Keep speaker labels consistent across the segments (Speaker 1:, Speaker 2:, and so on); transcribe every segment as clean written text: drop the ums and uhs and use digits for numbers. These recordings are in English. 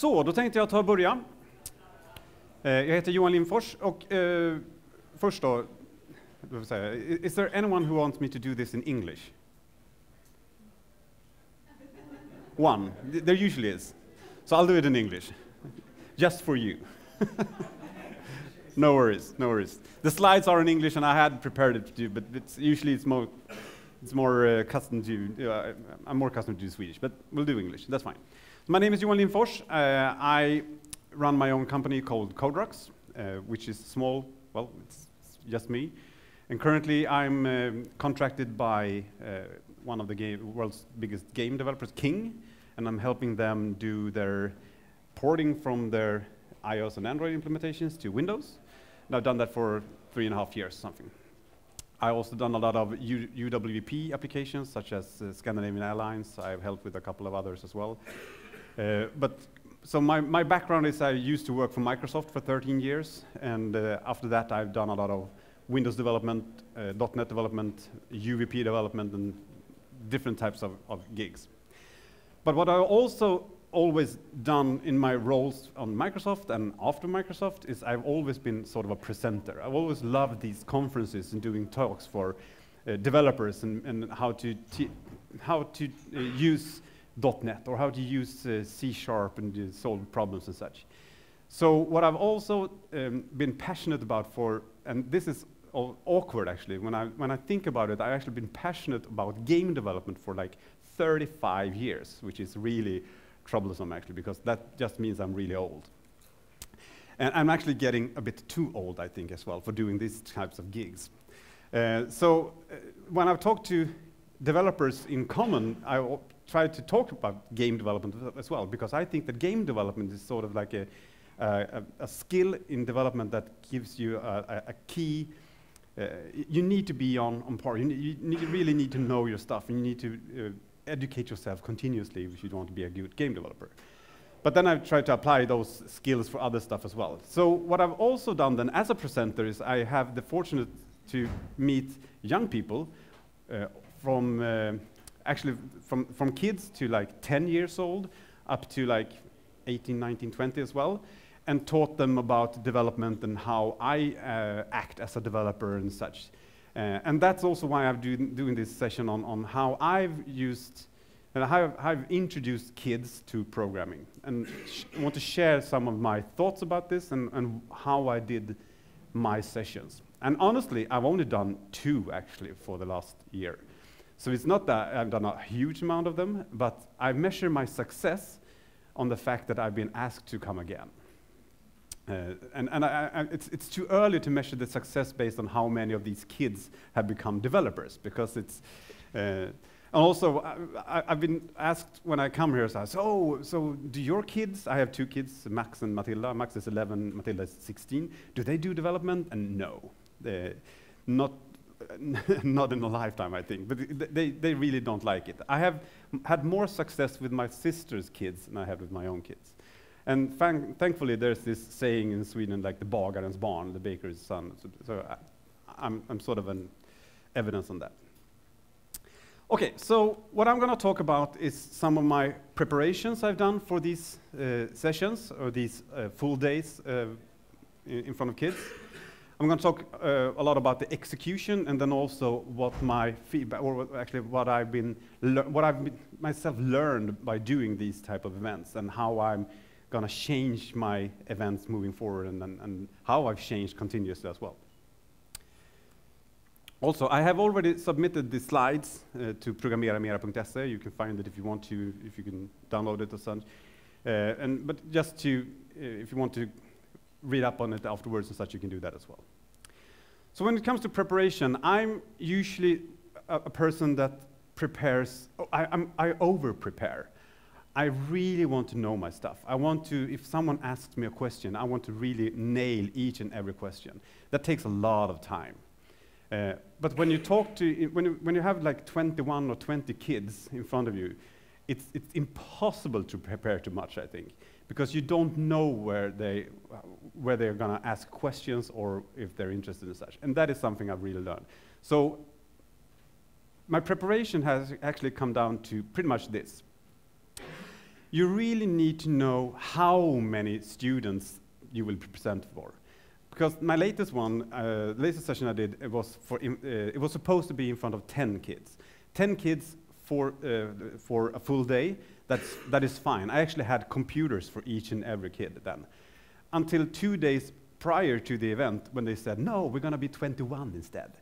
Speaker 1: Så, då tänkte jag ta och börja. Jag heter Johan Lindfors och först då, is there anyone who wants me to do this in English? One. There usually is. So I'll do it in English. Just for you. No worries, no worries. The slides are in English and I had prepared it to do, but it's more accustomed to, I'm more accustomed to do Swedish, but we'll do English, that's fine. My name is Johan Lindfors. I run my own company called Codrux, which is small, well, it's just me. And currently I'm contracted by one of the world's biggest game developers, King, and I'm helping them do their porting from their iOS and Android implementations to Windows. And I've done that for 3.5 years, something. I've also done a lot of UWP applications, such as Scandinavian Airlines. I've helped with a couple of others as well. So my background is I used to work for Microsoft for 13 years, and after that I've done a lot of Windows development, .NET development, UWP development, and different types of gigs. But what I've also always done in my roles on Microsoft and after Microsoft is I've always been sort of a presenter. I've always loved these conferences and doing talks for developers and how to use .NET or how to use C# and solve problems and such. So what I've also been passionate about and this is awkward actually, when I think about it, I've actually been passionate about game development for like 35 years, which is really troublesome actually, because that just means I'm really old. And I'm actually getting a bit too old, I think, as well, for doing these types of gigs. When I've talked to developers in common, I try to talk about game development as well, because I think that game development is sort of like a skill in development that gives you a key. You need to be on par. You really need to know your stuff, and you need to educate yourself continuously if you want to be a good game developer. But then I've tried to apply those skills for other stuff as well. So what I've also done then as a presenter is I have the fortune to meet young people from kids to like 10 years old up to like 18, 19, 20 as well, and taught them about development and how I act as a developer and such. And that's also why I'm doing this session on how I've introduced kids to programming, and I want to share some of my thoughts about this and how I did my sessions. And honestly, I've only done 2 actually for the last year. So it's not that I've done a huge amount of them, but I measure my success on the fact that I've been asked to come again. It's too early to measure the success based on how many of these kids have become developers, because it's and also I've been asked when I come here, so do your kids, I have 2 kids, Max and Matilda. Max is 11, Matilda is 16. Do they do development? And no, not in a lifetime, I think, but they really don't like it. I have had more success with my sister's kids than I have with my own kids. And thankfully, there's this saying in Sweden, like the bagarens barn, the baker's son. So I'm sort of an evidence on that. Okay, so what I'm going to talk about is some of my preparations I've done for these sessions, or these full days in front of kids. I'm going to talk a lot about the execution, and then also what my feedback, or actually what I've myself learned by doing these type of events, and how I'm going to change my events moving forward, and how I've changed continuously as well. Also, I have already submitted the slides to programmeramera.se. You can find it if you want to, if you can download it or such. But just to, if you want to read up on it afterwards and such, you can do that as well. So when it comes to preparation, I'm usually a person that prepares. I over-prepare. I really want to know my stuff. I want to, if someone asks me a question, I want to really nail each and every question. That takes a lot of time. But when you talk to, when you have like 21 or 20 kids in front of you, it's impossible to prepare too much, I think, because you don't know where they're going to ask questions or if they're interested in such. And that is something I've really learned. So my preparation has actually come down to pretty much this. you really need to know how many students you will present for. Because my latest one, latest session I did, it was supposed to be in front of 10 kids. 10 kids for a full day, that is fine. I actually had computers for each and every kid then. Until 2 days prior to the event, when they said, no, we're gonna be 21 instead.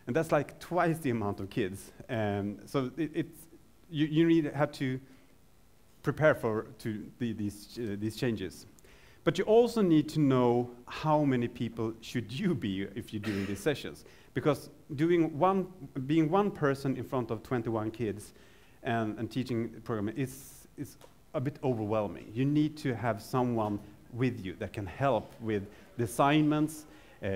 Speaker 1: And that's like twice the amount of kids. So you have to prepare for these changes. But you also need to know how many people should you be if you're doing these sessions. Because being one person in front of 21 kids and teaching programming is a bit overwhelming. You need to have someone with you that can help with the assignments,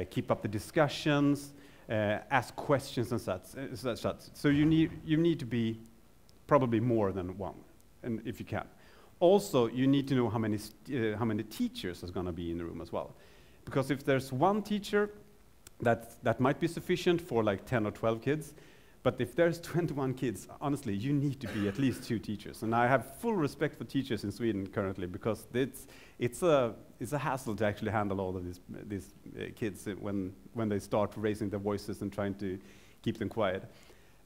Speaker 1: keep up the discussions, ask questions and such. So you need to be probably more than one, and if you can. Also, you need to know how many teachers is going to be in the room as well. Because if there's one teacher, that might be sufficient for like 10 or 12 kids. But if there's 21 kids, honestly, you need to be at least 2 teachers. And I have full respect for teachers in Sweden currently, because it's a hassle to actually handle all of these kids when they start raising their voices and trying to keep them quiet.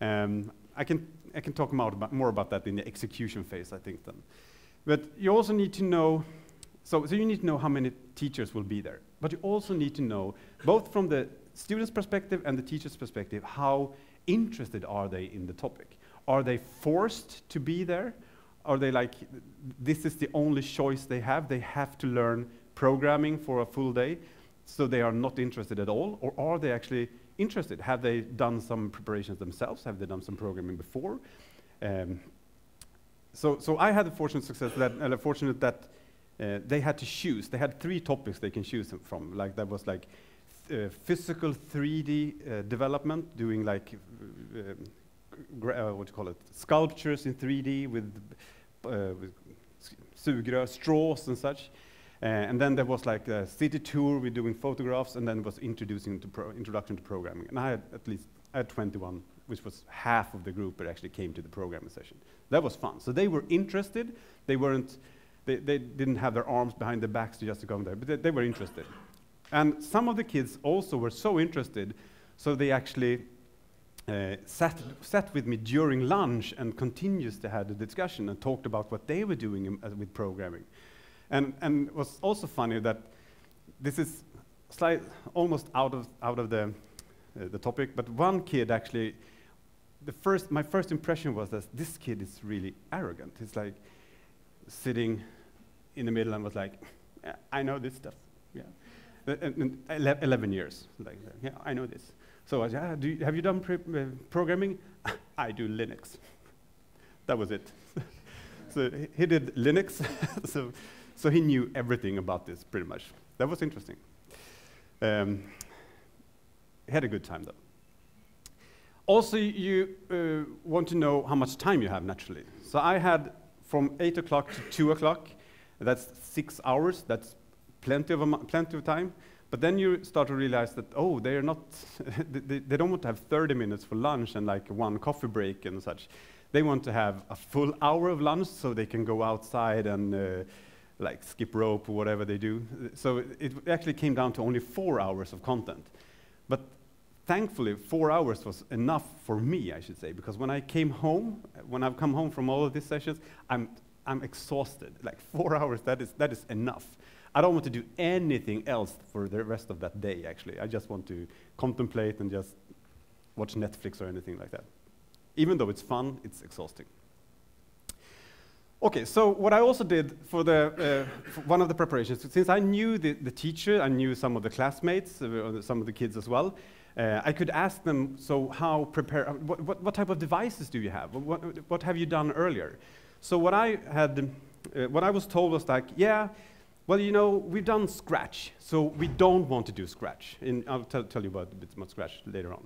Speaker 1: I can talk more about that in the execution phase, I think, then. But you also need to know, so you need to know how many teachers will be there. But you also need to know, both from the student's perspective and the teacher's perspective, how interested are they in the topic? Are they forced to be there? Are they like, this is the only choice they have? They have to learn programming for a full day, so they are not interested at all? Or are they actually interested? Have they done some preparations themselves? Have they done some programming before? So I had the fortunate that they had to choose. They had 3 topics they can choose from. Like that was like physical 3D development, doing like what do you call it, sculptures in 3D with sugrör, straws and such. And then there was like a city tour with doing photographs, and then it was introduction to programming. And I had 21, which was half of the group that actually came to the programming session. That was fun. So they were interested. They didn't have their arms behind their backs to just go there, but they were interested. And some of the kids also were so interested, so they actually sat with me during lunch and continues to have the discussion and talked about what they were doing with programming. And it was also funny that this is almost out of the topic, but one kid actually, my first impression was that this kid is really arrogant. He's like sitting in the middle and was like, yeah, I know this stuff. Yeah. And 11 years, like, yeah, I know this. So I said, have you done programming? I do Linux. That was it. So he did Linux, so he knew everything about this, pretty much. That was interesting. He had a good time, though. Also, you want to know how much time you have, naturally. So I had from 8 o'clock to 2 o'clock. That's 6 hours. That's plenty of time. But then you start to realize that, oh, they're not, they don't want to have 30 minutes for lunch and like 1 coffee break and such. They want to have a full hour of lunch so they can go outside and like skip rope or whatever they do. So it actually came down to only 4 hours of content. But thankfully, 4 hours was enough for me, I should say, because when I've come home from all of these sessions, I'm exhausted. Like 4 hours, that is enough. I don't want to do anything else for the rest of that day, actually. I just want to contemplate and just watch Netflix or anything like that. Even though it's fun, it's exhausting. Okay, so what I also did for one of the preparations, since I knew the teacher, I knew some of the classmates, some of the kids as well, I could ask them, so how what type of devices do you have? What have you done earlier? So what I was told was like, yeah, well, you know, we've done Scratch, so we don't want to do Scratch. And I'll tell you about a bit about Scratch later on.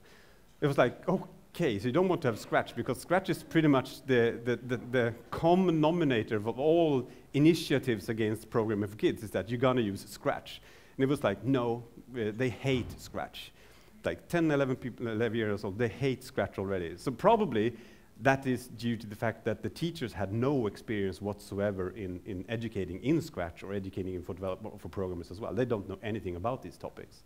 Speaker 1: It was like, okay, so you don't want to have Scratch, because Scratch is pretty much the common denominator of all initiatives against programming for kids, is that you're going to use Scratch. And it was like, no, they hate Scratch. Like 10, 11 years old, they hate Scratch already. So probably that is due to the fact that the teachers had no experience whatsoever in educating in Scratch or educating for development for programmers as well. They don't know anything about these topics.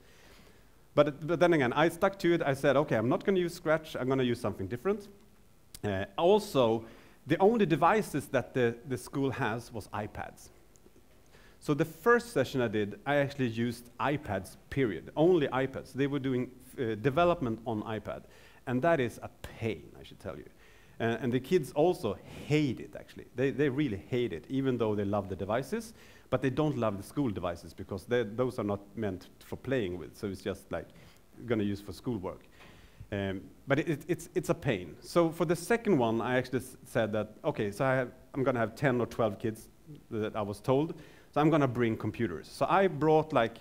Speaker 1: But then again, I stuck to it. I said, okay, I'm not going to use Scratch. I'm going to use something different. Also, the only devices that the school has was iPads. So the first session I did, I actually used iPads, period. Only iPads. They were doing development on iPad. And that is a pain, I should tell you. And the kids also hate it, actually. They really hate it, even though they love the devices. But they don't love the school devices, because those are not meant for playing with. So it's just like going to use for schoolwork. But it's a pain. So for the second one, I actually said that, okay, so I'm going to have 10 or 12 kids that I was told. So I'm going to bring computers. So I brought, like,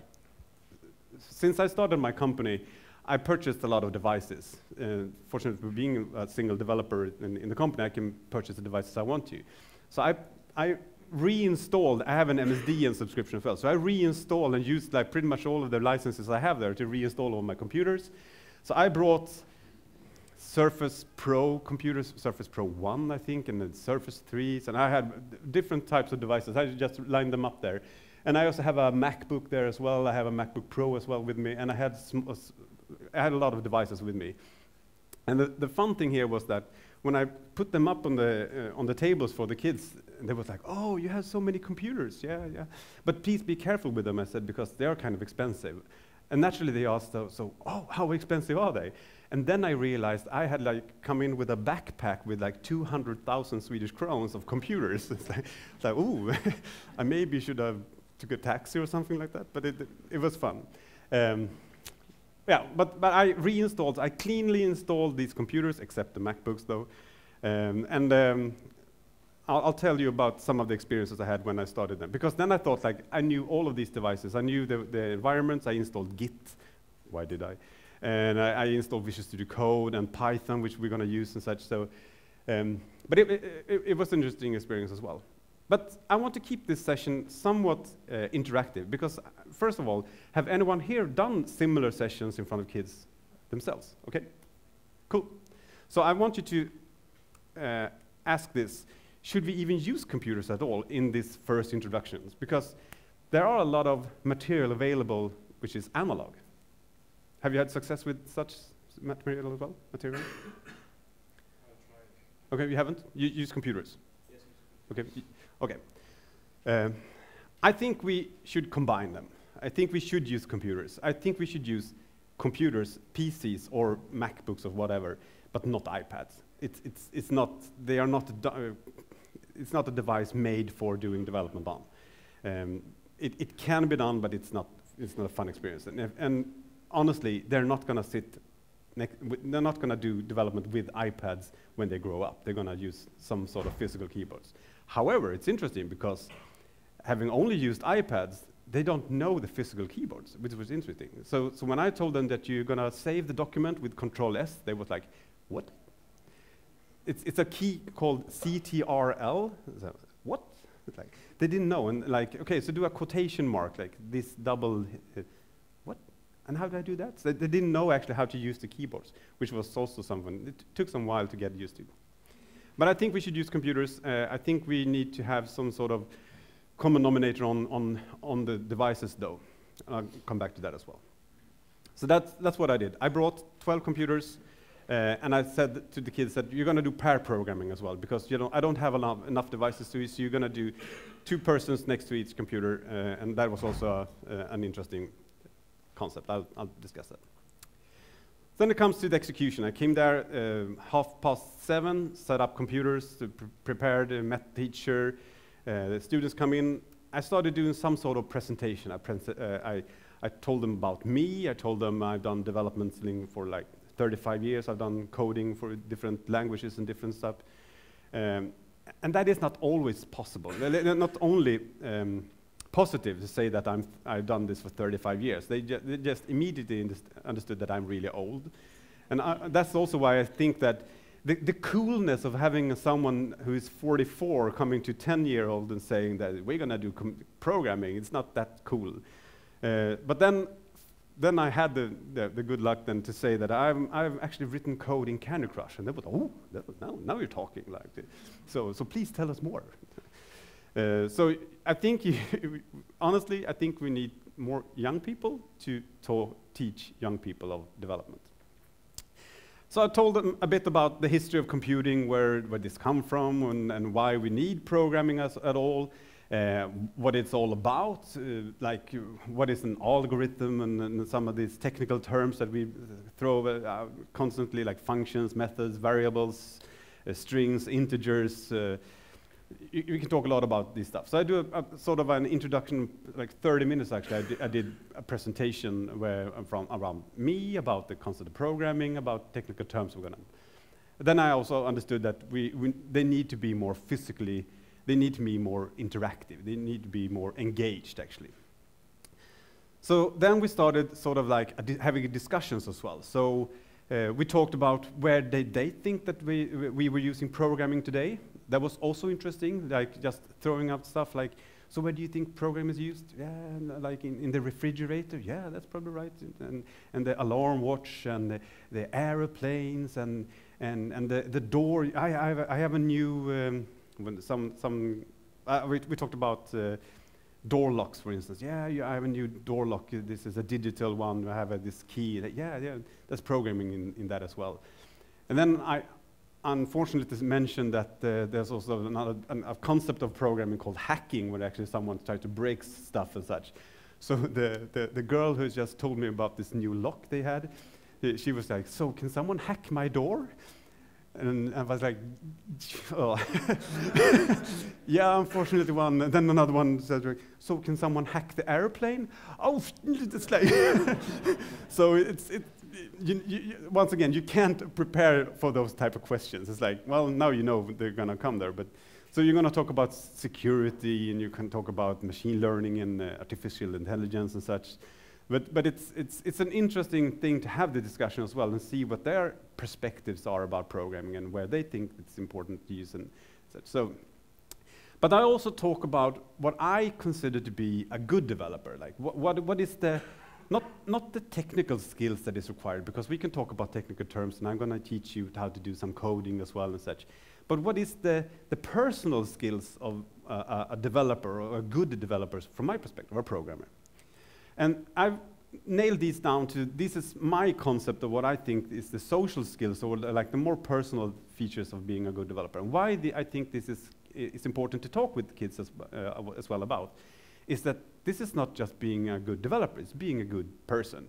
Speaker 1: since I started my company, I purchased a lot of devices. Fortunately, for being a single developer in the company, I can purchase the devices I want to. So I reinstalled, I have an MSD and subscription as well. So I reinstalled and used like pretty much all of the licenses I have there to reinstall all my computers. So I brought Surface Pro computers, Surface Pro 1, I think, and then Surface 3s, and I had different types of devices. I just lined them up there. And I also have a MacBook there as well. I have a MacBook Pro as well with me, and I had a lot of devices with me. And the fun thing here was that when I put them up on the tables for the kids, they was like, "Oh, you have so many computers, yeah, yeah. But please be careful with them," I said, because they are kind of expensive. And naturally they asked, so, "Oh, how expensive are they?" And then I realized I had like come in with a backpack with like 200,000 Swedish crowns of computers. It's like, ooh, I maybe should have took a taxi or something like that. But it was fun. Yeah, but I reinstalled, I cleanly installed these computers, except the MacBooks though. I'll tell you about some of the experiences I had when I started them. Because then I thought, like, I knew all of these devices. I knew the environments. I installed Git. Why did I? And I installed Visual Studio Code and Python, which we're going to use and such. So, but it was an interesting experience as well. But I want to keep this session somewhat interactive, because first of all, have anyone here done similar sessions in front of kids themselves? Okay, cool. So I want you to ask this: should we even use computers at all in these first introductions? Because there are a lot of material available which is analog. Have you had success with such material as well? Material? Okay, you haven't? You use computers? Yes. Okay. Okay. I think we should combine them. I think we should use computers. I think we should use computers, PCs, or MacBooks or whatever, but not iPads. It's not. They are not. It's not a device made for doing development on. It can be done, but it's not a fun experience. And honestly, they're not going to sit. They're not going to do development with iPads when they grow up. They're going to use some sort of physical keyboards. However, it's interesting because having only used iPads, they don't know the physical keyboards, which was interesting. So when I told them that you're going to save the document with Control-S, they was like, "What?" It's a key called CTRL. So, what? It's like, they didn't know. And like, okay, so do a quotation mark, like this double, what? And how do I do that? So they didn't know actually how to use the keyboards, which was also something, it took some while to get used to. But I think we should use computers. I think we need to have some sort of common denominator on the devices though. I'll come back to that as well. So that's what I did. I brought 12 computers. And I said to the kids that you're going to do pair programming as well, because I don't have enough devices to use, so you're going to do 2 persons next to each computer, and that was also an interesting concept. I'll discuss that. Then it comes to the execution. I came there 7:30, set up computers, prepared, met the teacher, the students come in. I started doing some sort of presentation. I told them about me. I told them I've done development for like 35 years. I've done coding for different languages and different stuff. And that is not always possible. Not only positive to say that I've done this for 35 years. They just immediately understood that I'm really old. And that's also why I think that the coolness of having someone who is 44 coming to 10-year-old and saying that we're going to do programming, it's not that cool. But then then I had the good luck then to say that I've actually written code in Candy Crush, and they were, oh, now you're talking like this. So please tell us more. So I think, honestly, I think we need more young people to teach young people of development. So I told them a bit about the history of computing, where this come from, and why we need programming at all, what it's all about, like what is an algorithm, and some of these technical terms that we throw constantly, like functions, methods, variables, strings, integers. You can talk a lot about this stuff. So I do a sort of an introduction, like 30 minutes actually. I did a presentation around me, about the concept of programming, about technical terms we're gonna. Then I also understood that they need to be more physically, they need to be more interactive, they need to be more engaged actually. So then we started sort of like having discussions as well. So we talked about where they think that we were using programming today. That was also interesting, like just throwing out stuff like, so where do you think programming is used? Yeah, like in the refrigerator? Yeah, that's probably right. And the alarm watch, and the aeroplanes, and the door. I have a new, we talked about door locks, for instance. Yeah, I have a new door lock. This is a digital one. I have this key. Yeah, that's programming in that as well. And then I unfortunately mentioned that there's also a concept of programming called hacking, where actually someone tried to break stuff and such. So the girl who just told me about this new lock they had, she was like, so can someone hack my door? And I was like, oh. Yeah, unfortunately one. And then another one said, so can someone hack the airplane? Oh, it's like, so once again, you can't prepare for those type of questions. It's like, well, now you know they're gonna come there, but so you're gonna talk about security, and you can talk about machine learning and artificial intelligence and such. But it's an interesting thing to have the discussion as well and see what their perspectives are about programming and where they think it's important to use and such. So, but I also talk about what I consider to be a good developer. Like what is the not the technical skills that is required, because we can talk about technical terms, and I'm going to teach you how to do some coding as well and such. But what is the personal skills of a developer, or a good developer, from my perspective, or a programmer? And I've nailed these down to, this is my concept of what I think is the social skills, or like the more personal features of being a good developer. And why I think this is important to talk with kids as well about, is that this is not just being a good developer, it's being a good person.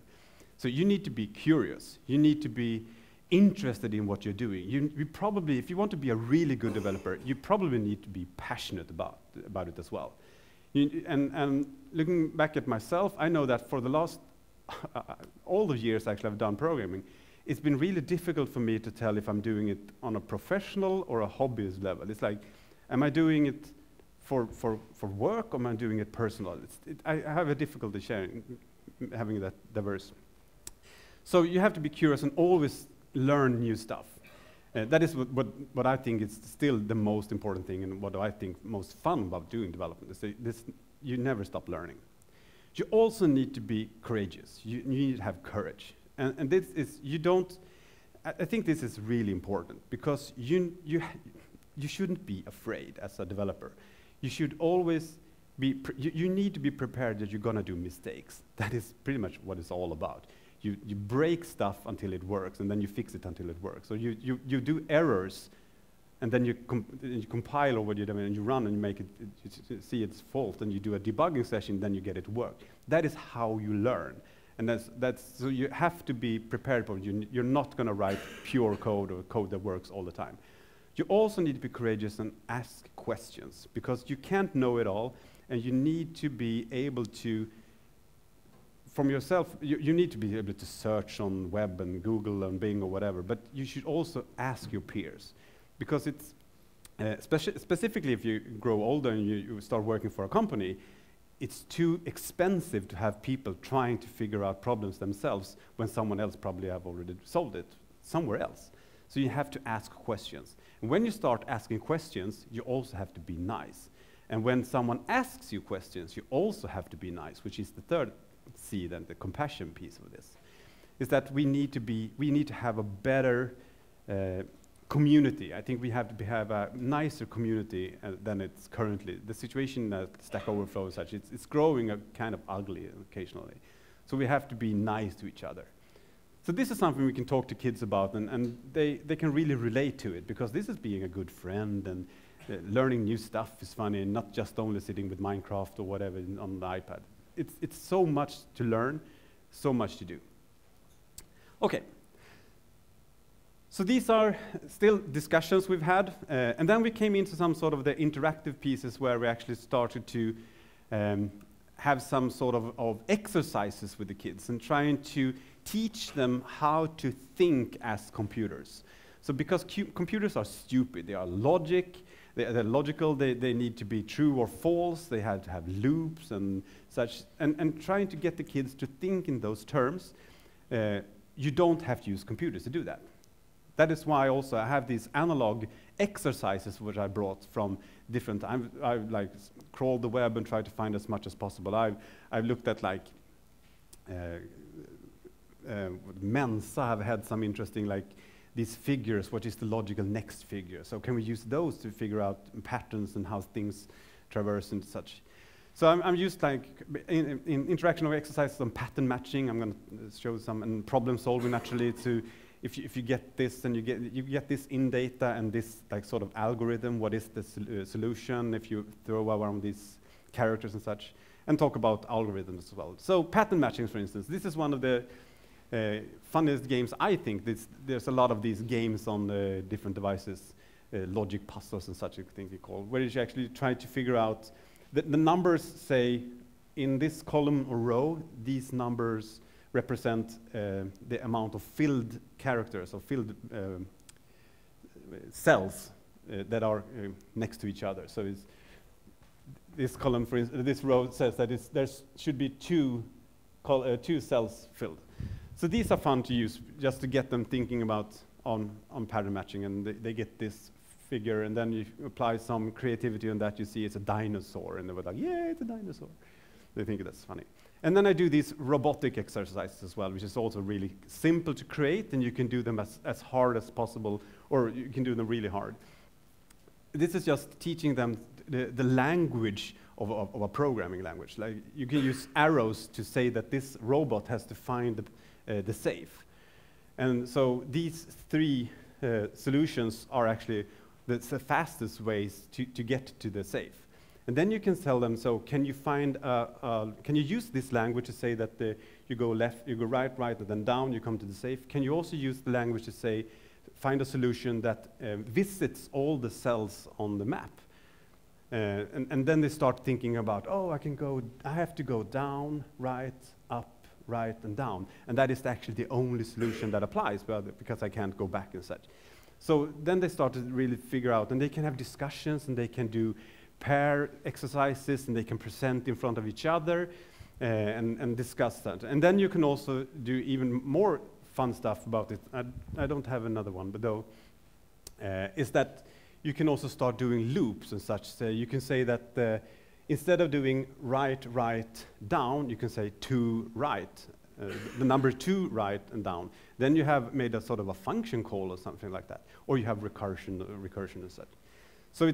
Speaker 1: So you need to be curious, you need to be interested in what you're doing. You probably, if you want to be a really good developer, you probably need to be passionate about it as well. And looking back at myself, I know that for the last, all the years actually I've done programming, it's been really difficult for me to tell if I'm doing it on a professional or a hobbyist level. It's like, am I doing it for work, or am I doing it personal? I have a difficulty having that diverse. So you have to be curious and always learn new stuff. That is what I think is still the most important thing, and what I think most fun about doing development is you never stop learning. You also need to be courageous. You need to have courage. And this is, I think this is really important, because you shouldn't be afraid as a developer. You should always be, you need to be prepared that you're gonna do mistakes. That is pretty much what it's all about. You break stuff until it works, and then you fix it until it works. So you do errors, and then you compile over what you're doing, and you run and you make it, you see its fault, and you do a debugging session, then you get it work. That is how you learn. And so you have to be prepared for it. You're not going to write pure code or code that works all the time. You also need to be courageous and ask questions, because you can't know it all, and you need to be able to, from yourself, you need to be able to search on web and Google and Bing or whatever, but you should also ask your peers, because it's, specifically if you grow older and you start working for a company, it's too expensive to have people trying to figure out problems themselves when someone else probably have already solved it somewhere else. So you have to ask questions. And when you start asking questions, you also have to be nice. And when someone asks you questions, you also have to be nice, which is the third see then the compassion piece of this, is that we need to have a better community. I think we have to have a nicer community than it's currently. The situation at Stack Overflow and such, it's growing kind of ugly occasionally. So we have to be nice to each other. So this is something we can talk to kids about, and they can really relate to it, because this is being a good friend, and learning new stuff is funny, and not just only sitting with Minecraft or whatever on the iPad. It's so much to learn, so much to do. Okay. So these are still discussions we've had, and then we came into some sort of the interactive pieces where we actually started to have some sort of exercises with the kids and trying to teach them how to think as computers. So because computers are stupid, they are they're logical, they need to be true or false, they have to have loops and such, and trying to get the kids to think in those terms, you don't have to use computers to do that. That is why also I have these analog exercises which I brought from different. I've like crawled the web and tried to find as much as possible. I've looked at like Mensa have had some interesting like these figures. What is the logical next figure? So can we use those to figure out patterns and how things traverse and such? So I'm used like in interactional exercises on pattern matching. I'm going to show some and problem solving naturally to. If you get this and you get this in data and this like sort of algorithm, what is the solution if you throw around these characters and such, and talk about algorithms as well. So pattern matching, for instance, this is one of the funniest games I think. There's a lot of these games on different devices, logic puzzles and such, I think they call, where you actually try to figure out the numbers. Say in this column or row, these numbers represent the amount of filled characters or filled cells that are next to each other. So this column, for instance, this row says that there should be two cells filled. So these are fun to use just to get them thinking about on pattern matching, and they get this figure, and then you apply some creativity on that. You see it's a dinosaur, and they were like, yeah, it's a dinosaur. They think that's funny. And then I do these robotic exercises as well, which is also really simple to create, and you can do them as hard as possible, or you can do them really hard. This is just teaching them the language of a programming language. Like you can use arrows to say that this robot has to find the safe. And so these three solutions are actually the fastest ways to get to the safe. And then you can tell them, so can you use this language to say that you go left, you go right, and then down, you come to the safe? Can you also use the language to say, find a solution that visits all the cells on the map? And then they start thinking about, oh, I have to go down, right, up, right, and down. And that is actually the only solution that applies, because I can't go back and such. So then they start to really figure out, and they can have discussions, and they can do pair exercises, and they can present in front of each other and discuss that. And then you can also do even more fun stuff about it. I don't have another one, but though, is that you can also start doing loops and such. So you can say that instead of doing right, down, you can say to right, the number 2 right and down. Then you have made a sort of a function call or something like that, or you have recursion and such. So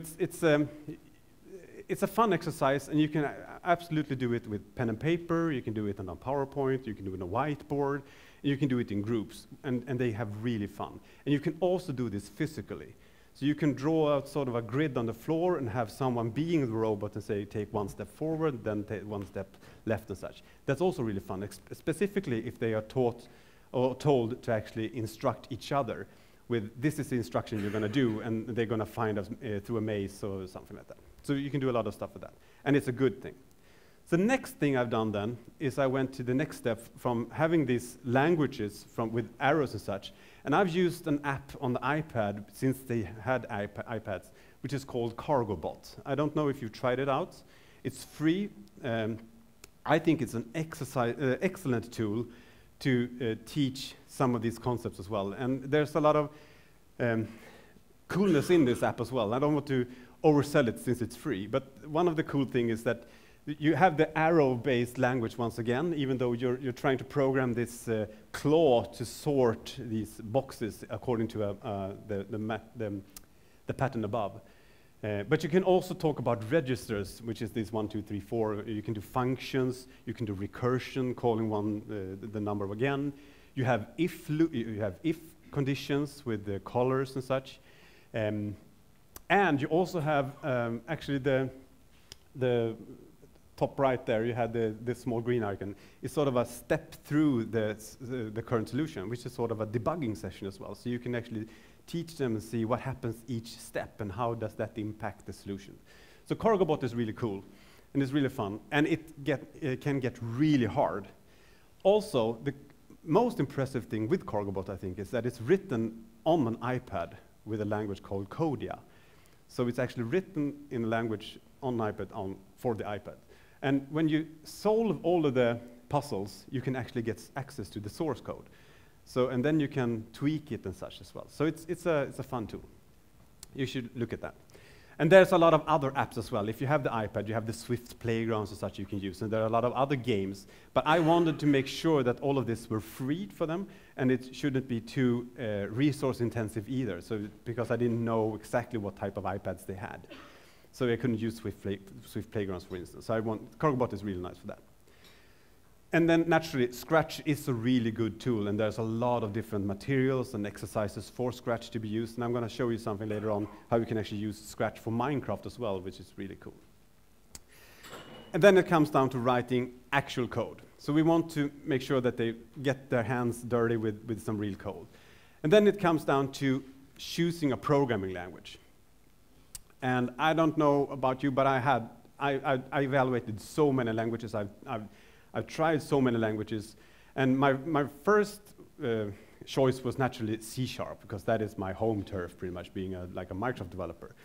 Speaker 1: it's a fun exercise, and you can absolutely do it with pen and paper. You can do it on a PowerPoint. You can do it on a whiteboard. You can do it in groups, and they have really fun. And you can also do this physically. So you can draw out sort of a grid on the floor and have someone being the robot and say, take one step forward, then take one step left and such. That's also really fun, specifically if they are taught or told to actually instruct each other with, this is the instruction you're going to do, and they're going to find us through a maze or something like that. So you can do a lot of stuff with that, and it's a good thing. So the next thing I've done then is I went to the next step from having these languages with arrows and such, and I've used an app on the iPad since they had iPads, which is called CargoBot. I don't know if you've tried it out. It's free. I think it's an excellent tool to teach some of these concepts as well. And there's a lot of coolness in this app as well. I don't want to oversell it since it's free, but one of the cool things is that You have the arrow-based language once again, even though you're trying to program this claw to sort these boxes according to the pattern above. But you can also talk about registers, which is this 1, 2, 3, 4. You can do functions. You can do recursion, calling the number again. You have if conditions with the colors and such, and you also have actually the top right there. You had this small green icon. It's sort of a step through the current solution, which is sort of a debugging session as well. So you can actually teach them and see what happens each step and how does that impact the solution. So Cargobot is really cool and it's really fun, and it can get really hard. Also, the most impressive thing with Cargobot, I think, is that it's written on an iPad with a language called Codia. So it's actually written in a language on iPad for the iPad. And when you solve all of the puzzles, you can actually get access to the source code. So, and then you can tweak it and such as well. So it's a fun tool. You should look at that. And there's a lot of other apps as well. If you have the iPad, you have the Swift playgrounds and such you can use. And there are a lot of other games. But I wanted to make sure that all of this were free for them, and it shouldn't be too resource intensive either. So because I didn't know exactly what type of iPads they had. So I couldn't use Swift playgrounds, for instance. So Cargobot is really nice for that. And then naturally, Scratch is a really good tool, and there's a lot of different materials and exercises for Scratch to be used. And I'm going to show you something later on how you can actually use Scratch for Minecraft as well, which is really cool. And then it comes down to writing actual code. So we want to make sure that they get their hands dirty with some real code. And then it comes down to choosing a programming language. And I don't know about you, but I evaluated so many languages. I've tried so many languages, and my first choice was naturally C#, because that is my home turf, pretty much, being like a Microsoft developer.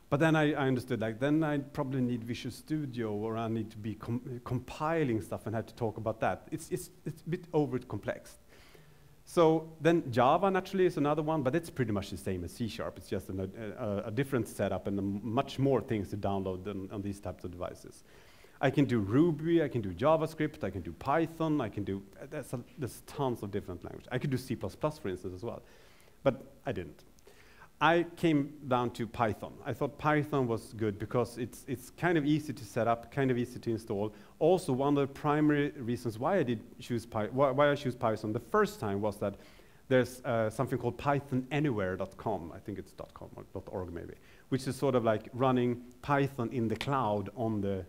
Speaker 1: But then I understood, like, then I probably need Visual Studio, or I need to be compiling stuff and have to talk about that. It's a bit over complex. So then Java naturally is another one, but it's pretty much the same as C#. It's just a different setup and much more things to download on these types of devices. I can do Ruby, I can do JavaScript, I can do Python, I can do, there's tons of different languages. I could do C++, for instance, as well, but I didn't. I came down to Python. I thought Python was good because it's kind of easy to set up, kind of easy to install. Also, one of the primary reasons why I choose Python the first time was that there's something called pythonanywhere.com. I think it's .com or .org maybe, which is sort of like running Python in the cloud on the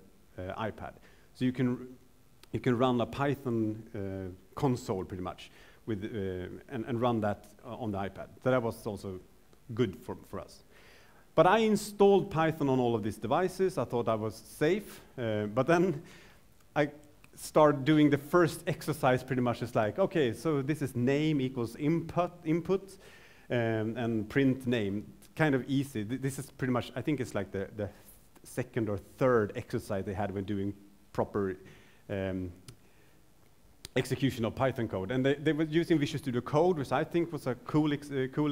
Speaker 1: iPad. So you can run a Python console pretty much with and run that on the iPad. So that was also good for us. But I installed Python on all of these devices. I thought I was safe, but then I started doing the first exercise. Pretty much it's like, okay, so this is name equals input and print name. Kind of easy. This is pretty much, I think it's like the second or third exercise they had when doing proper execution of Python code. And they were using Visual Studio Code, which I think was a cool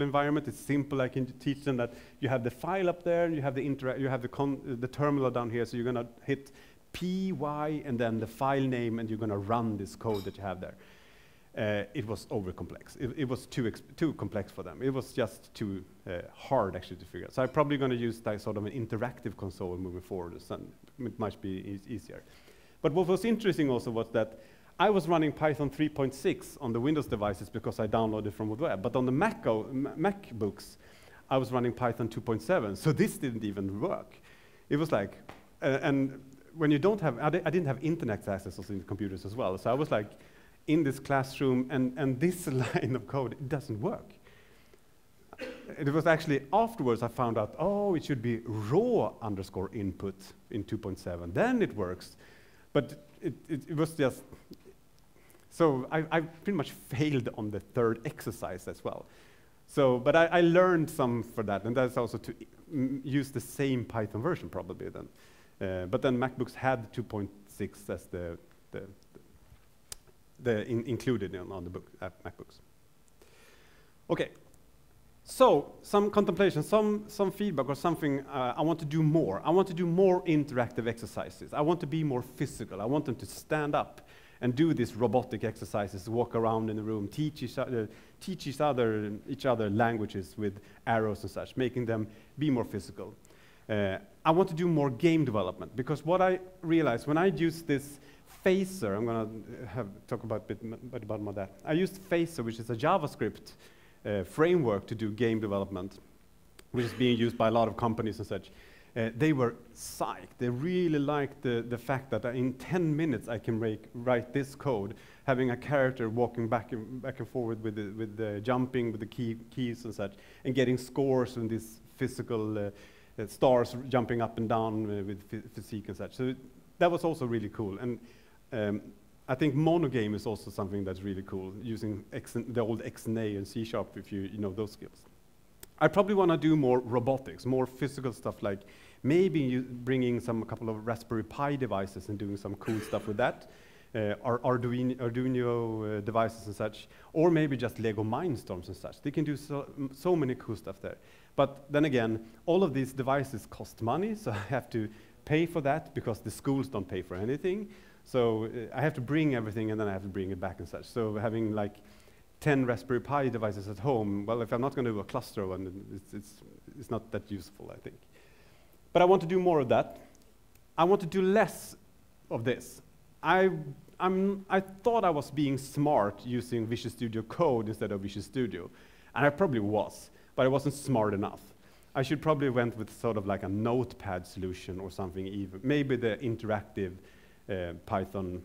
Speaker 1: environment. It's simple. I can teach them that you have the file up there, and you have the terminal down here, so you're going to hit P, Y, and then the file name, and you're going to run this code that you have there. It was over complex. It was too complex for them. It was just too hard actually to figure out. So I'm probably going to use that sort of an interactive console moving forward. So it might be easier. But what was interesting also was that I was running Python 3.6 on the Windows devices because I downloaded from the web. But on the MacBooks, I was running Python 2.7. So this didn't even work. It was like, and when you don't have, I didn't have internet access on the computers as well. So I was like, in this classroom, and this line of code, it doesn't work. It was actually afterwards I found out, oh, it should be raw_input in 2.7. Then it works. But it was just, so I pretty much failed on the third exercise as well. So, but I learned some for that, and that's also to use the same Python version probably then. But then MacBooks had 2.6 as included on the MacBooks. Okay, So, some contemplation, some feedback or something. I want to do more. I want to do more interactive exercises. I want to be more physical. I want them to stand up and do these robotic exercises, walk around in the room, teach each other languages with arrows and such, making them be more physical. I want to do more game development, because what I realized when I use this Phaser, I'm going to talk about a bit about that. I used Phaser, which is a JavaScript framework to do game development, which is being used by a lot of companies and such. They were psyched. They really liked the fact that in 10 minutes I can write this code, having a character walking back and forward with the jumping, with the keys and such, and getting scores in these physical stars jumping up and down with physique and such. So that was also really cool. And I think monogame is also something that's really cool, using the old XNA and C# if you know those skills. I probably want to do more robotics, more physical stuff, like maybe bringing a couple of Raspberry Pi devices and doing some cool stuff with that, or Arduino devices and such, or maybe just Lego Mindstorms and such. They can do so many cool stuff there. But then again, all of these devices cost money, so I have to pay for that because the schools don't pay for anything. So I have to bring everything and then I have to bring it back and such. So having like 10 Raspberry Pi devices at home, well, if I'm not going to do a cluster one, it's not that useful, I think. But I want to do more of that. I want to do less of this. I thought I was being smart using Visual Studio Code instead of Visual Studio, and I probably was, but I wasn't smart enough. I should probably went with sort of like a notepad solution or something, even maybe the interactive Python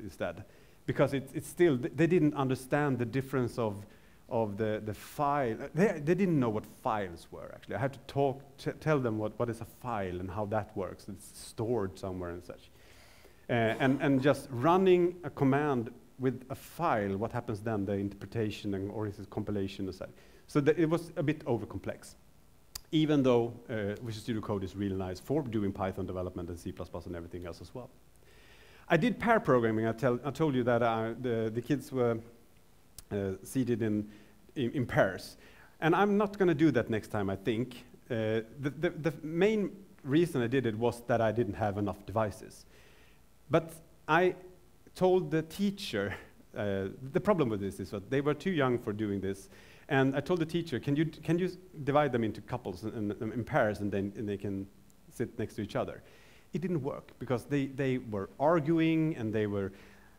Speaker 1: instead. Because it's still, they didn't understand the difference of the file. They didn't know what files were, actually. I had to tell them what is a file and how that works. It's stored somewhere and such. And just running a command with a file, what happens then, the interpretation or is it compilation or such. So it was a bit over complex. Even though Visual Studio Code is really nice for doing Python development and C++ and everything else as well. I did pair programming. I told you that the kids were seated in pairs. And I'm not going to do that next time, I think. The main reason I did it was that I didn't have enough devices. But I told the teacher, the problem with this is that they were too young for doing this. And I told the teacher, can you divide them into couples and in pairs, and then they can sit next to each other? It didn't work because they were arguing, and they were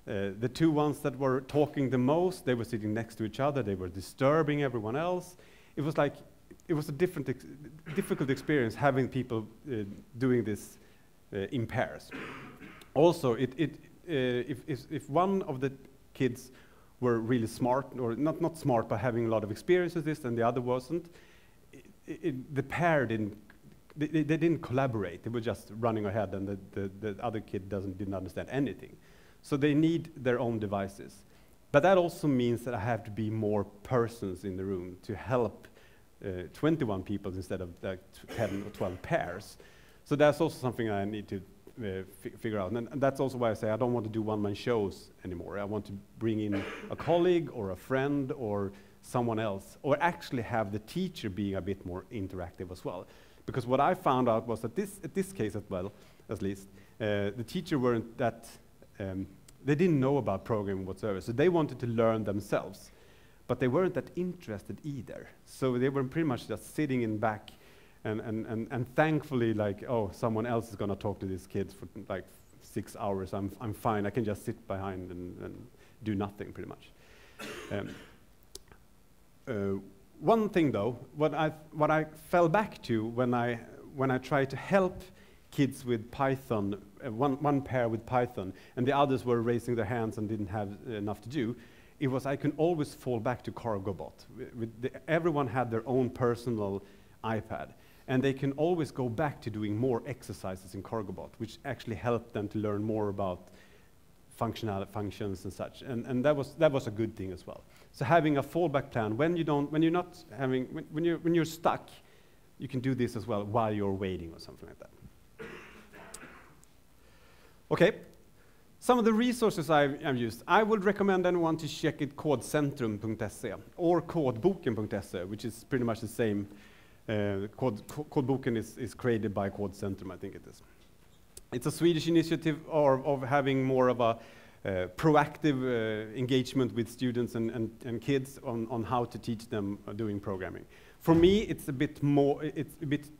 Speaker 1: the two ones that were talking the most. They were sitting next to each other. They were disturbing everyone else. It was like it was a difficult experience having people doing this in pairs. Also, if one of the kids were really smart, or not smart, but having a lot of experience with this, and the other wasn't, the pair didn't. They didn't collaborate. They were just running ahead, and the other kid didn't understand anything. So they need their own devices. But that also means that I have to be more persons in the room to help 21 people instead of 10 or 12 pairs. So that's also something I need to figure out. And that's also why I say I don't want to do one-man shows anymore. I want to bring in a colleague or a friend or someone else, or actually have the teacher being a bit more interactive as well. Because what I found out was that at this case as well, at least, the teacher weren't that, they didn't know about programming whatsoever, so they wanted to learn themselves. But they weren't that interested either. So they were pretty much just sitting in back and thankfully like, oh, someone else is gonna talk to these kids for like 6 hours, I'm fine, I can just sit behind and do nothing pretty much. One thing though, what I fell back to when I tried to help kids with Python, one pair with Python, and the others were raising their hands and didn't have enough to do, it was I can always fall back to Cargobot. Everyone had their own personal iPad, and they can always go back to doing more exercises in Cargobot, which actually helped them to learn more about functions and such, and that was a good thing as well. So having a fallback plan when you're stuck, you can do this as well while you're waiting or something like that. Okay, Some of the resources I've used, I would recommend anyone to check it kodcentrum.se or kodboken.se, which is pretty much the same. Kodboken is created by Kodcentrum, I think it is. It's a Swedish initiative of having more of a proactive engagement with students and kids on how to teach them doing programming. For me, it's a bit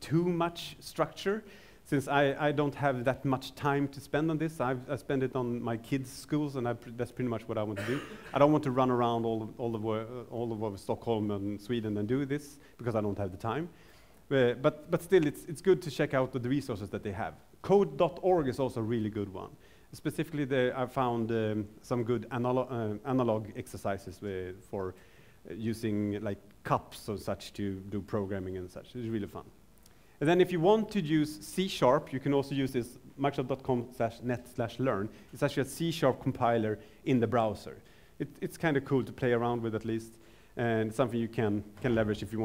Speaker 1: too much structure, since I don't have that much time to spend on this. I spend it on my kids' schools, and that's pretty much what I want to do. I don't want to run around all over Stockholm and Sweden and do this, because I don't have the time. But still, it's good to check out the resources that they have. Code.org is also a really good one. Specifically, I found some good analog exercises for using like cups or such to do programming and such. It's really fun. And then if you want to use C#, you can also use this microsoft.com/net/learn. It's actually a C# compiler in the browser. It's kind of cool to play around with, at least, and something you can leverage if you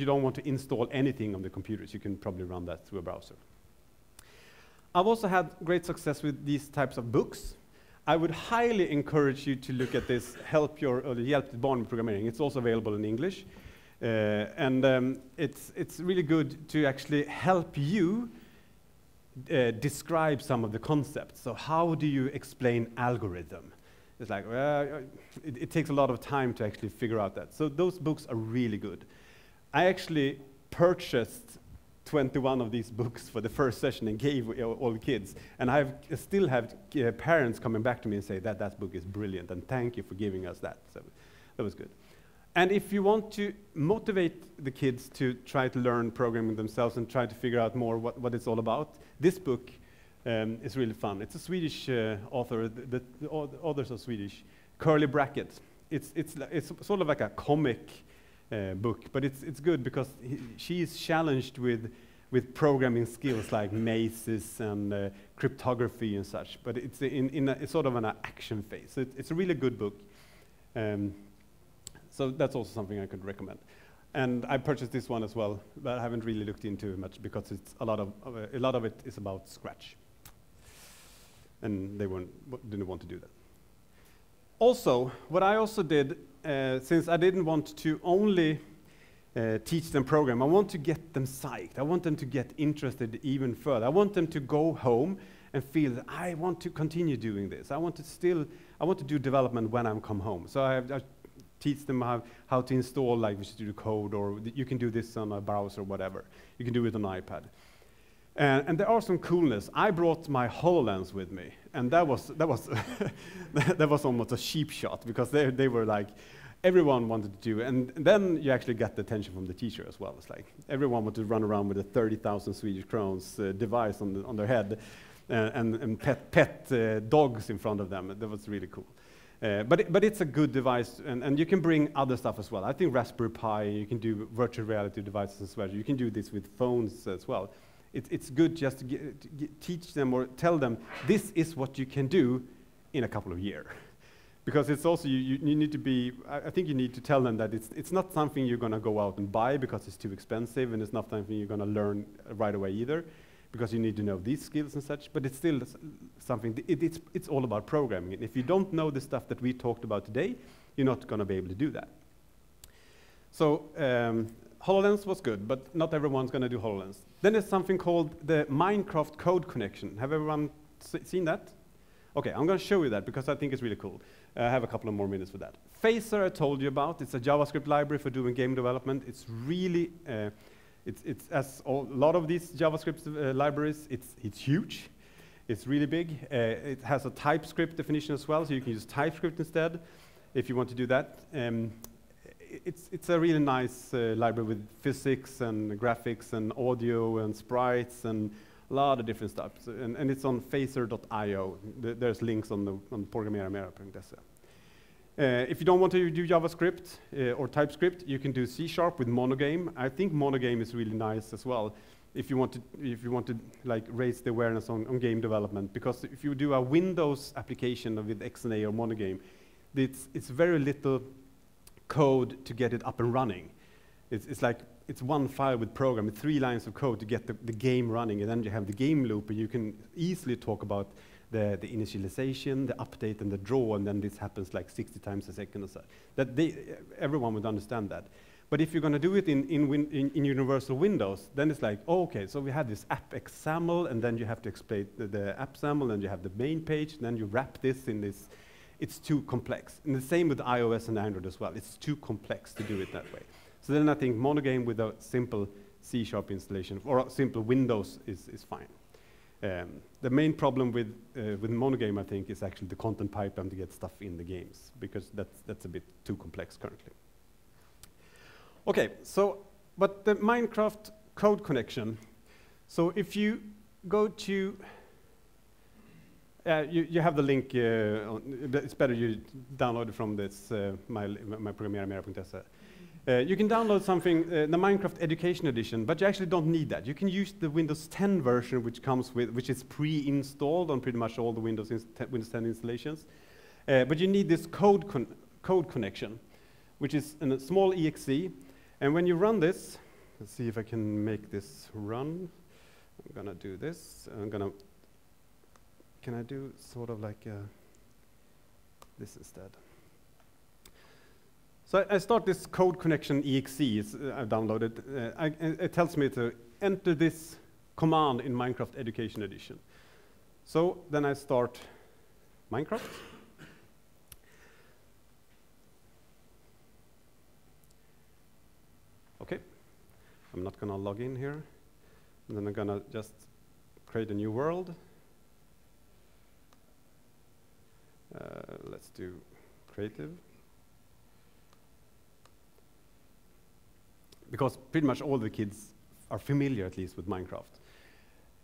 Speaker 1: don't want to install anything on the computers. You can probably run that through a browser. I've also had great success with these types of books. I would highly encourage you to look at this Hjälp ditt barn med programmering. It's also available in English. It's really good to actually help you describe some of the concepts. So how do you explain algorithm? It's like, well, it takes a lot of time to actually figure out that. So those books are really good. I actually purchased 21 of these books for the first session and gave all the kids. And I still have parents coming back to me and say that book is brilliant, and thank you for giving us that. So that was good. And if you want to motivate the kids to try to learn programming themselves and try to figure out more what it's all about, this book is really fun. It's a Swedish author. The authors are Swedish. Curly Bracket. It's sort of like a comic book, but it's good because she is challenged with programming skills like mazes and cryptography and such. But it's it's sort of an action phase. So it's a really good book. So that's also something I could recommend. And I purchased this one as well, but I haven't really looked into it much because it's a lot of it is about Scratch, and they didn't want to do that. Also, what I also did, since I didn't want to only teach them program, I want to get them psyched. I want them to get interested even further. I want them to go home and feel that I want to continue doing this. I want to do development when I come home. So I teach them how to install like Visual Studio Code, or you can do this on a browser or whatever. You can do it on iPad. And there are some coolness. I brought my HoloLens with me, and that was that was almost a cheap shot, because they were like, everyone wanted to do, and then you actually got the attention from the teacher as well. It's like everyone wanted to run around with a 30,000 Swedish crowns device on their head, and pet dogs in front of them. That was really cool. But it's a good device, and you can bring other stuff as well. I think Raspberry Pi, you can do virtual reality devices as well. You can do this with phones as well. It's good just to teach them or tell them this is what you can do in a couple of years. Because it's also, you need to be, I think you need to tell them that it's not something you're going to go out and buy because it's too expensive, and it's not something you're going to learn right away either, because you need to know these skills and such, but it's still something, it's all about programming. And if you don't know the stuff that we talked about today, you're not going to be able to do that. So HoloLens was good, but not everyone's going to do HoloLens. Then there's something called the Minecraft Code Connection. Have everyone seen that? Okay, I'm going to show you that because I think it's really cool. I have a couple of more minutes for that. Phaser I told you about. It's a JavaScript library for doing game development. It's really, it's as a lot of these JavaScript libraries, it's huge. It's really big. It has a TypeScript definition as well, so you can use TypeScript instead if you want to do that. It's a really nice library with physics and graphics and audio and sprites and a lot of different stuff. So, and it's on phaser.io. There's links on programmera.se. If you don't want to do JavaScript or TypeScript, you can do C# with Monogame. I think Monogame is really nice as well if you want to like raise the awareness on game development, because if you do a Windows application with XNA or Monogame, it's very little code to get it up and running. It's like it's one file with program, with 3 lines of code to get the game running, and then you have the game loop, and you can easily talk about the initialization, the update, and the draw, and then this happens like 60 times a second or so. Everyone would understand that. But if you're going to do it in universal Windows, then it's like, oh, okay, so we have this app XAML, and then you have to explain the app XAML, and you have the main page, and then you wrap this in this. It's too complex. And the same with iOS and Android as well. It's too complex to do it that way. So then I think monogame with a simple C# installation or a simple Windows is fine. The main problem with monogame, I think, is actually the content pipeline to get stuff in the games, because that's a bit too complex currently. Okay, so, but the Minecraft code connection. So if you go to, you have the link, it's better you download it from this, myprogrammeramera.se. You can download something, the Minecraft Education Edition, but you actually don't need that. You can use the Windows 10 version, which is pre-installed on pretty much all the Windows 10 installations. But you need this code connection, which is a small exe. And when you run this, let's see if I can make this run. I'm gonna do this. Can I do sort of like this instead? So I start this code connection exe I've downloaded. It tells me to enter this command in Minecraft Education Edition. So then I start Minecraft. Okay, I'm not gonna log in here. And then I'm gonna just create a new world. Let's do creative. Because pretty much all the kids are familiar, at least, with Minecraft.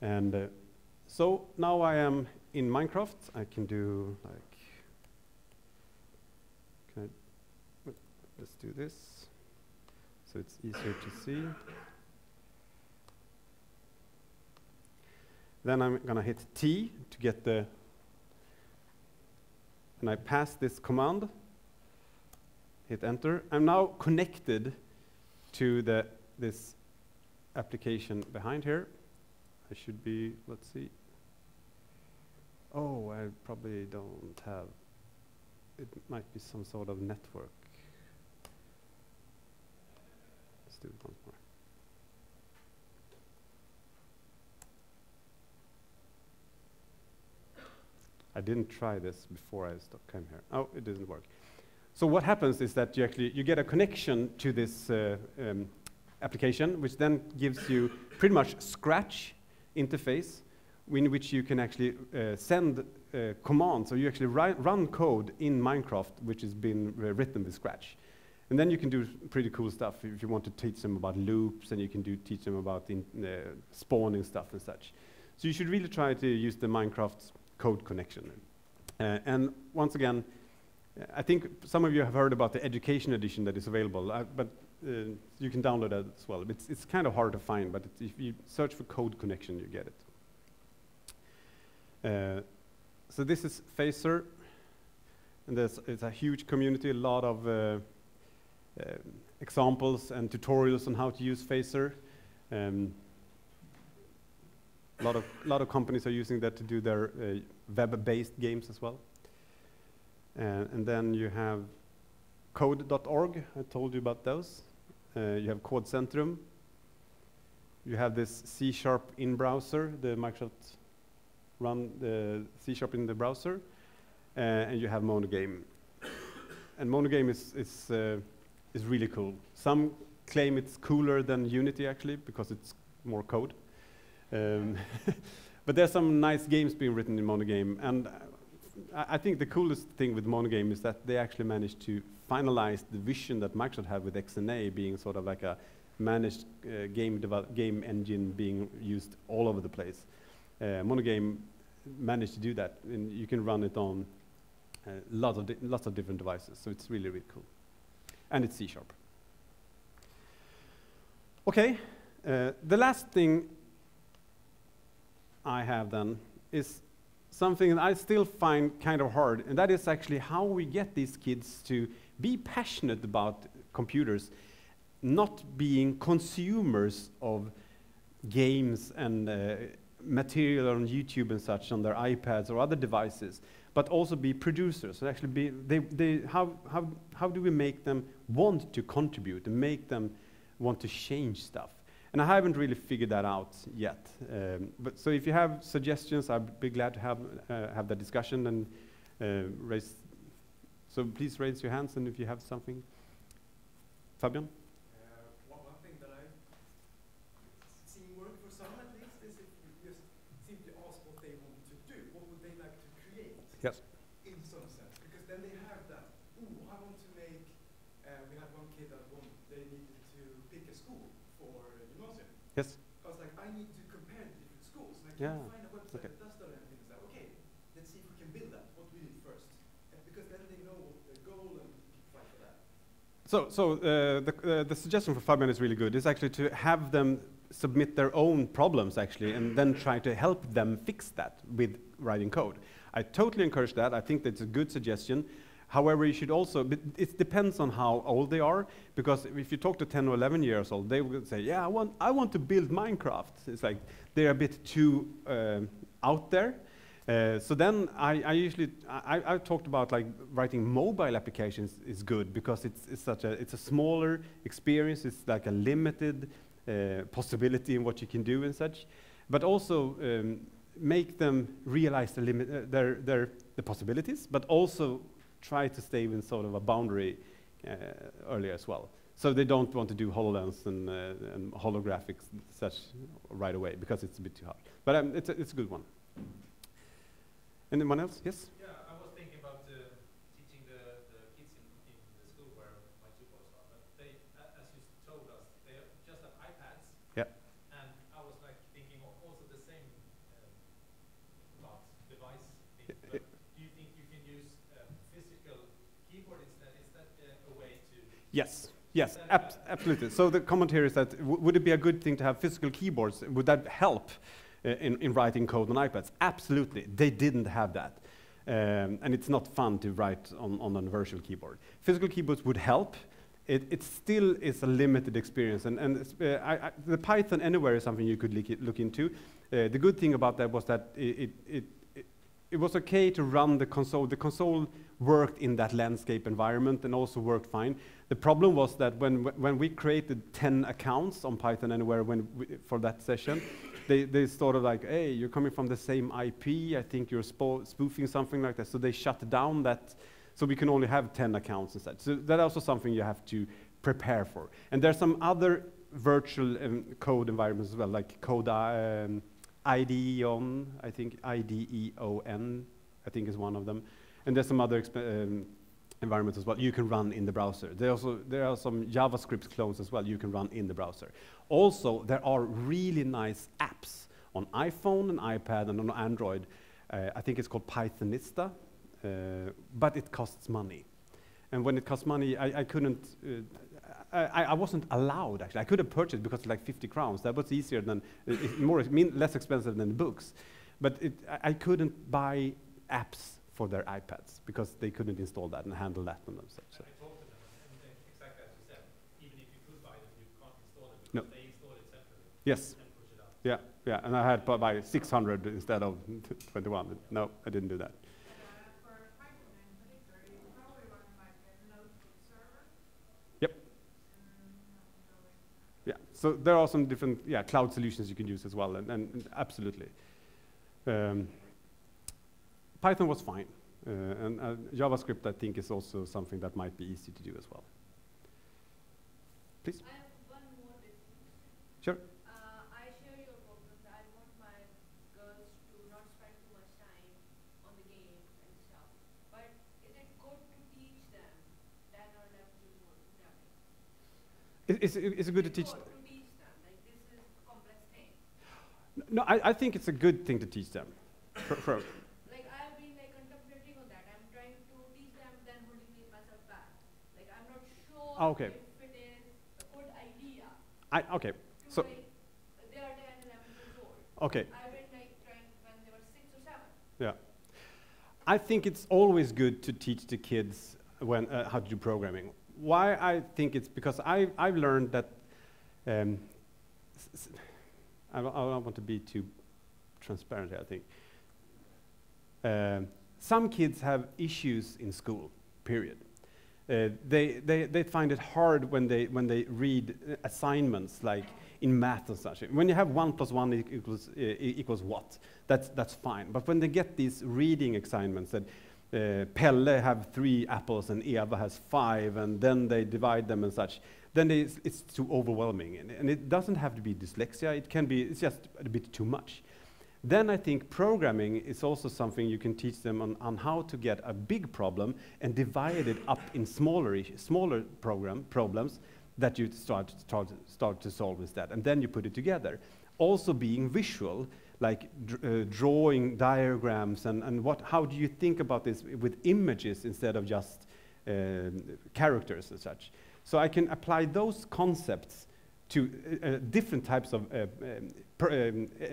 Speaker 1: And so now I am in Minecraft. I can do like, let's do this, so it's easier to see. Then I'm gonna hit T to get the, and I pass this command, hit enter. I'm now connected to this application behind here. I should be, let's see. Oh, I probably don't have, it might be some sort of network. Let's do it once more. I didn't try this before I came here. Oh, it didn't work. So what happens is that you get a connection to this application, which then gives you pretty much Scratch interface, in which you can actually send commands. So you actually run code in Minecraft, which has been written with Scratch. And then you can do pretty cool stuff if you want to teach them about loops, and you can teach them about spawning stuff and such. So you should really try to use the Minecraft code connection. And once again, I think some of you have heard about the Education Edition that is available, but you can download that as well. It's kind of hard to find, but if you search for code connection, you get it. So this is Phaser, and it's a huge community, a lot of examples and tutorials on how to use Phaser. A lot of companies are using that to do their web-based games as well. And then you have code.org, I told you about those. You have Code Centrum. You have this C# in browser, the Microsoft run the C# in the browser. And you have Monogame. And Monogame is really cool. Some claim it's cooler than Unity, actually, because it's more code. But there's some nice games being written in Monogame. And I think the coolest thing with Monogame is that they actually managed to finalize the vision that Microsoft had with XNA being sort of like a managed game engine being used all over the place. Monogame managed to do that, and you can run it on lots of different devices, so it's really, really cool. And it's C#. Okay, the last thing I have then is something that I still find kind of hard, and that is actually how we get these kids to be passionate about computers not being consumers of games and material on YouTube and such on their iPads or other devices, but also be producers. And actually how do we make them want to contribute and make them want to change stuff? And I haven't really figured that out yet. But so if you have suggestions, I'd be glad to have that discussion and raise. So please raise your hands, and if you have something, Fabian.
Speaker 2: One thing that I've seen work for some at least is if you just simply ask what they want to do, what would they like to create?
Speaker 1: Yes.
Speaker 2: In some sense, because then they have that. Ooh, I want to make. We had one kid that they needed to pick a school for gymnasium.
Speaker 1: Yes.
Speaker 2: I was like, I need to compare the different schools, and I can't find a website that does that. And things like, okay, let's see if we can build that. What we need first, because then they know the goal and fight for that.
Speaker 1: So the suggestion for Fabian is really good. It's actually to have them submit their own problems, actually, and then try to help them fix that with writing code. I totally encourage that. I think that's a good suggestion. However, you should also, but it depends on how old they are, because if you talk to 10 or 11 years old, they will say, yeah, I want to build Minecraft. It's like they're a bit too out there. So then I've talked about like writing mobile applications is good because it's a smaller experience. It's like a limited possibility in what you can do and such, but also make them realize the possibilities, but also try to stay within sort of a boundary earlier as well. So they don't want to do HoloLens and holographics such right away because it's a bit too hard. But it's a good one. Anyone else? Yes?
Speaker 3: Yeah, I was thinking about teaching the kids in the school where my two boys are. But they, as you told us, they just have iPads.
Speaker 1: Yeah.
Speaker 3: And I was like thinking of also the same device thing. But do you think you can use physical keyboard instead? Is that a way to?
Speaker 1: Yes. Yes, absolutely. So the comment here is that would it be a good thing to have physical keyboards? Would that help in writing code on iPads? Absolutely. They didn't have that. And it's not fun to write on a virtual keyboard. Physical keyboards would help. It still is a limited experience. And the Python Anywhere is something you could look into. The good thing about that was that it was okay to run the console. The console worked in that landscape environment and also worked fine. The problem was that when we created 10 accounts on Python Anywhere for that session, they sort of like, hey, you're coming from the same IP, I think you're spoofing something like that. So they shut down that, so we can only have 10 accounts instead. So that's also something you have to prepare for. And there's some other virtual code environments as well, like code IDEON, I think IDEON, I think is one of them. And there's some other environments as well you can run in the browser. There are some JavaScript clones as well you can run in the browser. Also, there are really nice apps on iPhone and iPad and on Android. I think it's called Pythonista, but it costs money. And when it costs money, I couldn't, I wasn't allowed actually. I could have purchased because it's like 50 crowns. That was easier than, less expensive than the books. But I couldn't buy apps for their iPads because they couldn't install that and handle that on themselves. So.
Speaker 3: I talked to them, and exactly as you said, even if you could buy them, you can't install them because they install it separately.
Speaker 1: Yes.
Speaker 3: And push it out.
Speaker 1: Yeah, and I had to buy 600 instead of 21. No, I didn't do that.
Speaker 4: For Python in particular, you probably run like a notebook server.
Speaker 1: Yep. Yeah, so there are some different cloud solutions you can use as well, and absolutely. Python was fine, and JavaScript I think is also something that might be easy to do as well. Please.
Speaker 5: I have one more basic question.
Speaker 1: Sure.
Speaker 5: I share your problem that I want my girls to not spend too much time on the games and stuff. But is it good to teach them that or left to programming?
Speaker 1: Is it good to teach?
Speaker 5: Good to teach them, like this is a complex thing.
Speaker 1: No, I think it's a good thing to teach them.
Speaker 5: Like I've been like contemplating on that. I'm trying to teach them, then holding myself back. Like I'm not sure
Speaker 1: Okay.
Speaker 5: if it is a good idea.
Speaker 1: Okay. So.
Speaker 5: Like, they are 10, 11 years old.
Speaker 1: Okay.
Speaker 5: I've been like trying when they were 6 or 7.
Speaker 1: Yeah. I think it's always good to teach the kids how to do programming. why I think it's because I've learned that I don't want to be too transparent here, I think. Some kids have issues in school, period. They find it hard when they read assignments like in math and such. When you have 1 + 1 equals what, that's fine. But when they get these reading assignments that Pelle have 3 apples and Eva has 5, and then they divide them and such, then it's too overwhelming. And it doesn't have to be dyslexia, it's just a bit too much. Then I think programming is also something you can teach them on how to get a big problem and divide it up in smaller problems that you start to solve instead, and then you put it together. Also being visual, like drawing diagrams and how do you think about this with images instead of just characters and such. So I can apply those concepts to different types of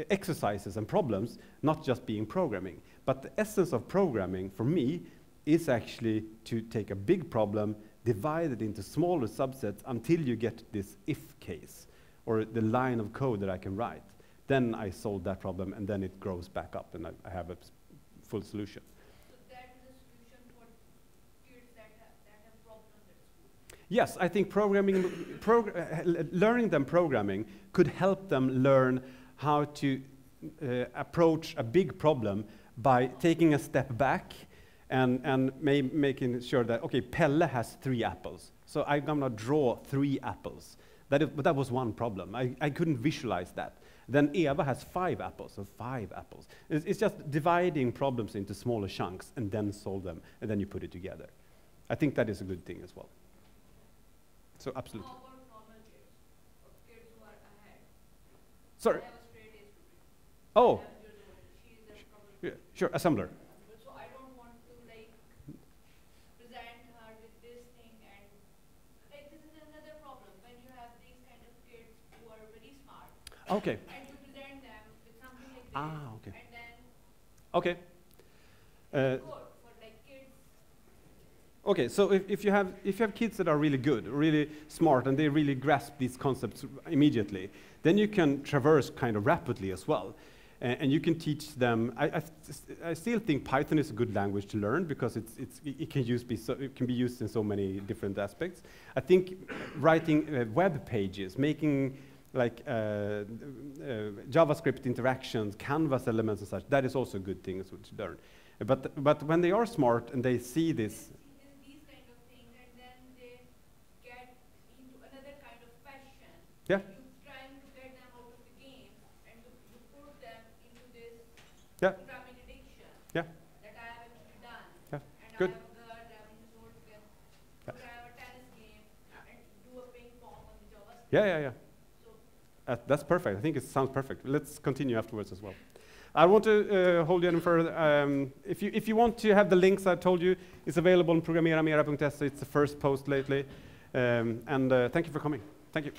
Speaker 1: exercises and problems, not just being programming. But the essence of programming, for me, is actually to take a big problem, divide it into smaller subsets until you get this if case, or the line of code that I can write. Then I solve that problem, and then it grows back up, and I have a full solution.
Speaker 5: So that is a solution for kids that have problems at school?
Speaker 1: Yes, I think learning them programming could help them learn how to approach a big problem by taking a step back and making sure that, okay, Pelle has 3 apples, so I'm gonna draw 3 apples. But that was one problem. I couldn't visualize that. Then Eva has 5 apples, so 5 apples. It's just dividing problems into smaller chunks and then solve them, and then you put it together. I think that is a good thing as well. So absolutely.
Speaker 5: How about normal kids, or kids who are ahead?
Speaker 1: Sorry.
Speaker 5: I have a straight A student.
Speaker 1: Oh.
Speaker 5: 11 years old. She is a problem.
Speaker 1: Yeah, sure, assembler.
Speaker 5: So I don't want to like present her with this thing, and like this is another problem when you have these kind of kids who are very smart.
Speaker 1: Okay.
Speaker 5: And to present them with something like this.
Speaker 1: Ah, okay.
Speaker 5: And then
Speaker 1: Okay.
Speaker 5: good for like kids.
Speaker 1: Okay, so if you have kids that are really good, really smart, and they really grasp these concepts immediately, then you can traverse kind of rapidly as well. And you can teach them. I still think Python is a good language to learn because it can be used in so many different aspects. I think writing web pages, making like JavaScript interactions, Canvas elements and such, that is also a good thing to learn. But when they are smart and they see this.
Speaker 5: These kind of things, and then they get into another kind of passion.
Speaker 1: Yeah.
Speaker 5: You're trying to get them out of the game, and you put them into this
Speaker 1: Yeah.
Speaker 5: programming addiction.
Speaker 1: Yeah.
Speaker 5: That I have actually done.
Speaker 1: Yeah.
Speaker 5: And
Speaker 1: Good.
Speaker 5: I have a girl having resort with,
Speaker 1: Yeah.
Speaker 5: could I have a tennis game and do a ping pong on the JavaScript?
Speaker 1: Yeah.
Speaker 5: So
Speaker 1: That's perfect. I think it sounds perfect. Let's continue afterwards as well. I want to hold you any further. If you want to have the links I told you, it's available on programmeramera.se. It's the first post lately. Thank you for coming. Thank you.